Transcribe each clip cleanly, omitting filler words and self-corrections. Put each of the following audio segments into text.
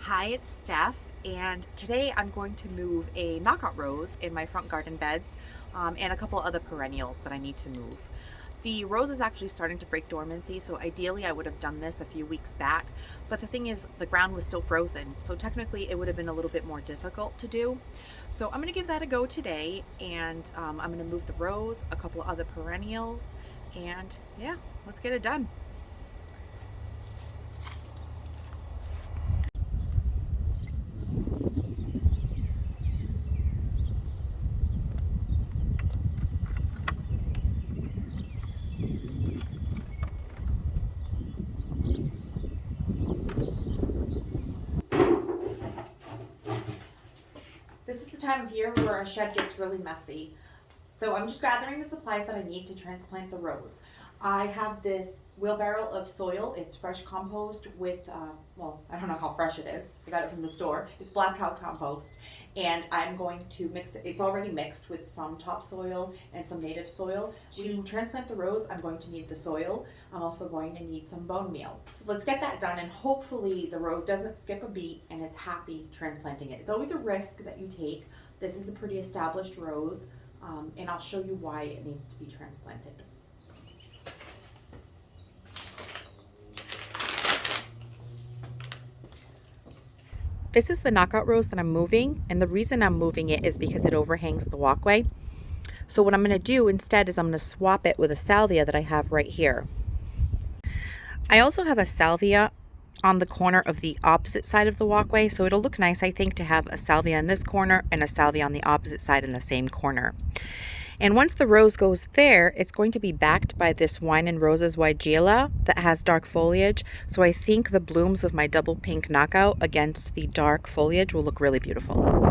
Hi, it's Steph, and today I'm going to move a knockout rose in my front garden beds and a couple other perennials that I need to move. The rose is actually starting to break dormancy, so ideally I would have done this a few weeks back, but the thing is the ground was still frozen, so technically it would have been a little bit more difficult to do. So I'm going to give that a go today, and I'm going to move the rose, a couple other perennials, and yeah, let's get it done. This is the time of year where our shed gets really messy. So I'm just gathering the supplies that I need to transplant the rose. I have this wheelbarrow of soil. It's fresh compost with, well, I don't know how fresh it is. I got it from the store. It's black cow compost. And I'm going to mix it. It's already mixed with some topsoil and some native soil. To transplant the rose, I'm going to need the soil. I'm also going to need some bone meal. So let's get that done, and hopefully the rose doesn't skip a beat and it's happy transplanting it. It's always a risk that you take. This is a pretty established rose. And I'll show you why it needs to be transplanted. This is the knockout rose that I'm moving, and the reason I'm moving it is because it overhangs the walkway. So what I'm going to do instead is I'm going to swap it with a salvia that I have right here. I also have a salvia on the corner of the opposite side of the walkway, so it'll look nice, I think, to have a salvia in this corner and a salvia on the opposite side in the same corner. And once the rose goes there, it's going to be backed by this Wine and Roses Weigela that has dark foliage. So I think the blooms of my double pink knockout against the dark foliage will look really beautiful.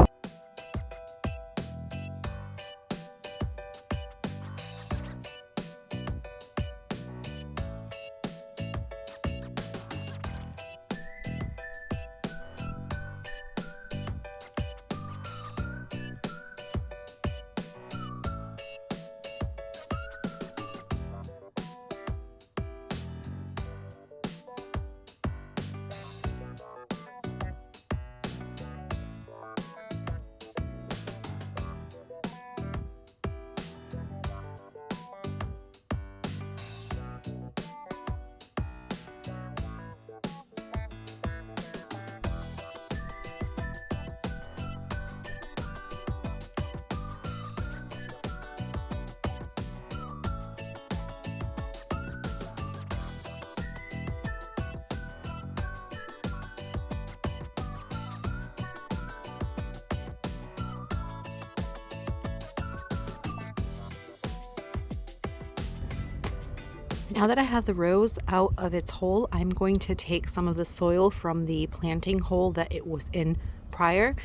Now that I have the rose out of its hole, I'm going to take some of the soil from the planting hole that it was in prior,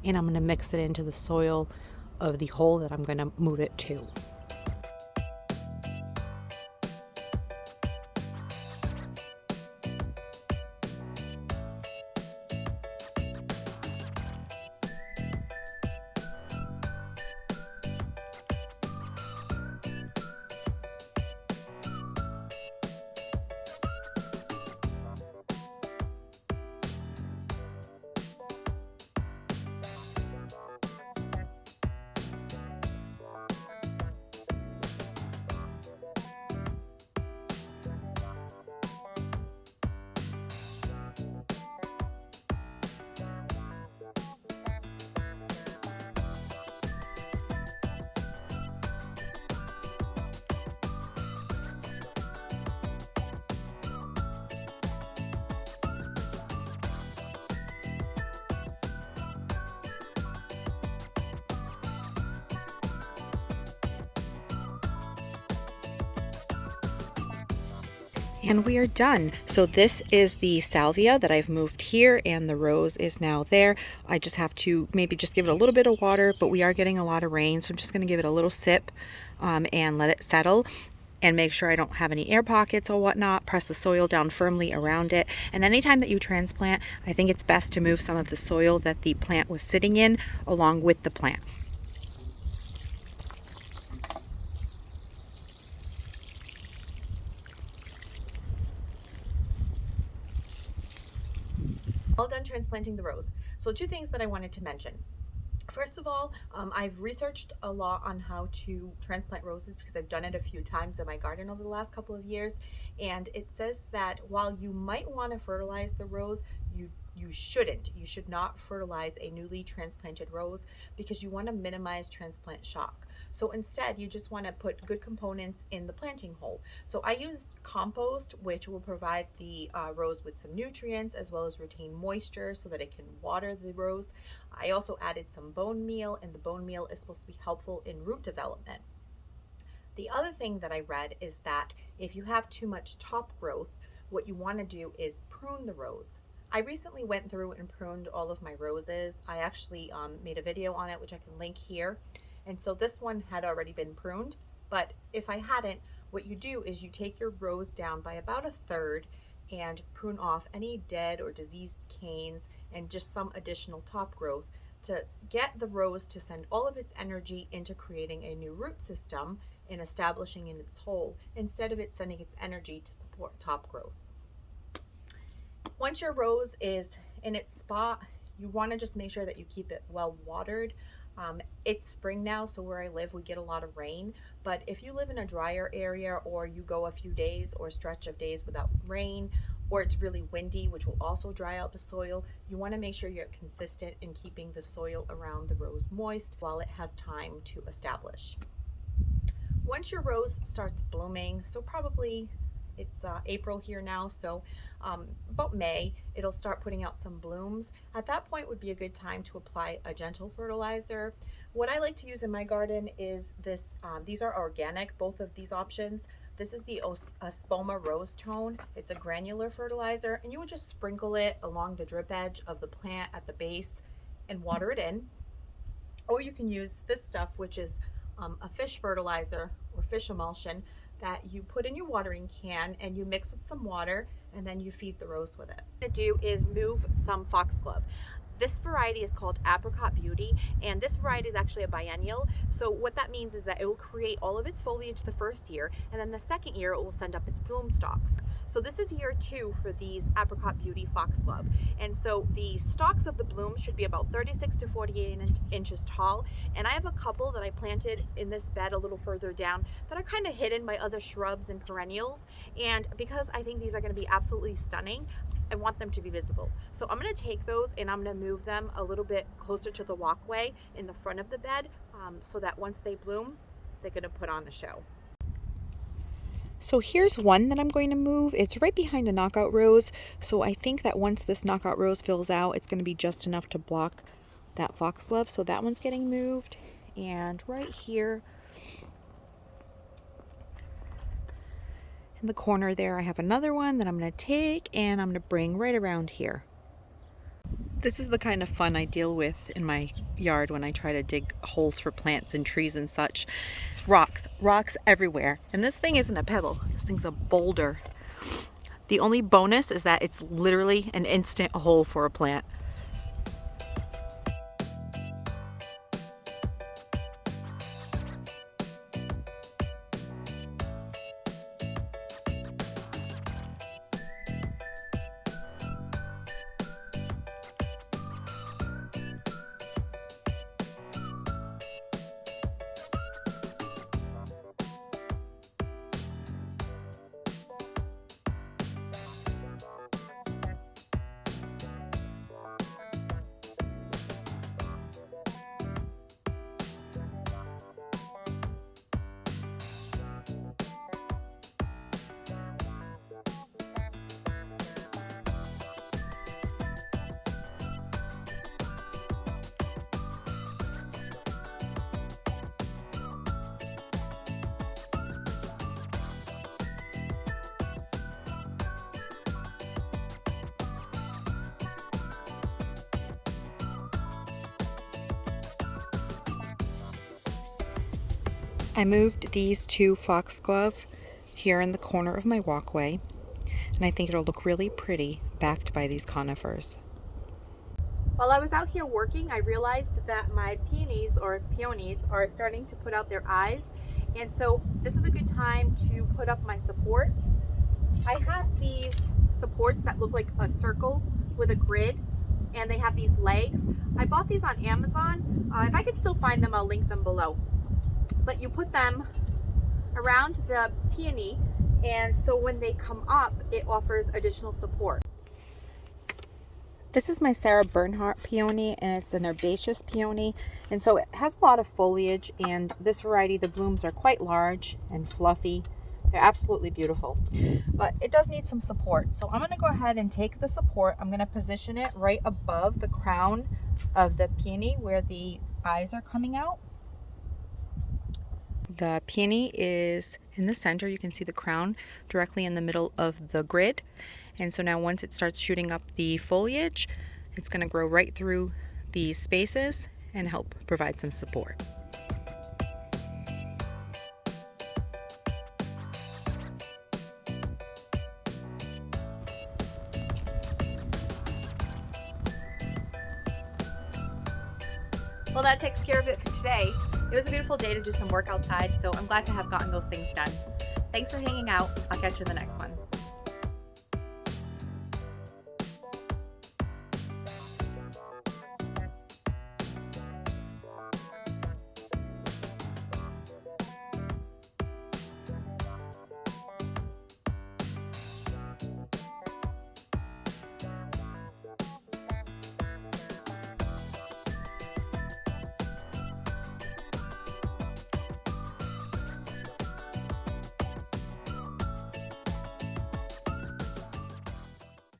and I'm going to mix it into the soil of the hole that I'm going to move it to. And we are done. So this is the salvia that I've moved here, and the rose is now there. I just have to maybe just give it a little bit of water, but we are getting a lot of rain, so I'm just going to give it a little sip and let it settle. And make sure I don't have any air pockets or whatnot. Press the soil down firmly around it. And anytime that you transplant, I think it's best to move some of the soil that the plant was sitting in along with the plant. all done transplanting the rose. So two things that I wanted to mention. First of all, I've researched a lot on how to transplant roses because I've done it a few times in my garden over the last couple of years. And it says that while you might want to fertilize the rose, you shouldn't. You should not fertilize a newly transplanted rose because you want to minimize transplant shock. So instead, you just want to put good components in the planting hole. So I used compost, which will provide the rose with some nutrients as well as retain moisture so that it can water the rose. I also added some bone meal, and the bone meal is supposed to be helpful in root development. The other thing that I read is that if you have too much top growth, what you want to do is prune the rose. I recently went through and pruned all of my roses. I actually made a video on it, which I can link here. And so this one had already been pruned, but if I hadn't, what you do is you take your rose down by about a third and prune off any dead or diseased canes and just some additional top growth to get the rose to send all of its energy into creating a new root system and establishing in its hole instead of it sending its energy to support top growth. Once your rose is in its spot, you want to just make sure that you keep it well watered. It's spring now, so where I live we get a lot of rain, but if you live in a drier area or you go a few days or a stretch of days without rain, or it's really windy, which will also dry out the soil, you want to make sure you're consistent in keeping the soil around the rose moist while it has time to establish. Once your rose starts blooming, so probably it's April here now, so about May, it'll start putting out some blooms. At that point would be a good time to apply a gentle fertilizer. What I like to use in my garden is this, these are organic, both of these options. This is the Spoma Rose Tone. It's a granular fertilizer, and you would just sprinkle it along the drip edge of the plant at the base and water it in. Or you can use this stuff, which is a fish fertilizer or fish emulsion that you put in your watering can and you mix with some water and then you feed the rose with it. What I'm gonna do is move some foxglove. This variety is called Apricot Beauty, and this variety is actually a biennial. So what that means is that it will create all of its foliage the first year, and then the second year it will send up its bloom stalks. So this is year 2 for these Apricot Beauty foxglove. And so the stalks of the blooms should be about 36 to 48 inches tall. And I have a couple that I planted in this bed a little further down that are kind of hidden by other shrubs and perennials. And because I think these are going to be absolutely stunning, I want them to be visible. So I'm going to take those and I'm going to move them a little bit closer to the walkway in the front of the bed so that once they bloom, they're going to put on a show. So here's one that I'm going to move. It's right behind a knockout rose. So I think that once this knockout rose fills out, it's going to be just enough to block that foxglove. So that one's getting moved. And right here in the corner there, I have another one that I'm going to take and I'm going to bring right around here. This is the kind of fun I deal with in my yard when I try to dig holes for plants and trees and such. Rocks everywhere. And this thing isn't a pebble, this thing's a boulder. The only bonus is that it's literally an instant hole for a plant. I moved these 2 foxglove here in the corner of my walkway, and I think it'll look really pretty backed by these conifers. While I was out here working, I realized that my peonies are starting to put out their eyes, and so this is a good time to put up my supports. I have these supports that look like a circle with a grid and they have these legs. I bought these on Amazon. If I can still find them, I'll link them below. But you put them around the peony, and so when they come up, it offers additional support. This is my Sarah Bernhardt peony, and it's an herbaceous peony, and so it has a lot of foliage, and this variety, the blooms are quite large and fluffy. They're absolutely beautiful, but it does need some support. So I'm going to go ahead and take the support. I'm going to position it right above the crown of the peony where the eyes are coming out. The peony is in the center. You can see the crown directly in the middle of the grid. And so now once it starts shooting up the foliage, it's going to grow right through these spaces and help provide some support. Well, that takes care of it for today. It was a beautiful day to do some work outside, so I'm glad to have gotten those things done. Thanks for hanging out. I'll catch you in the next one.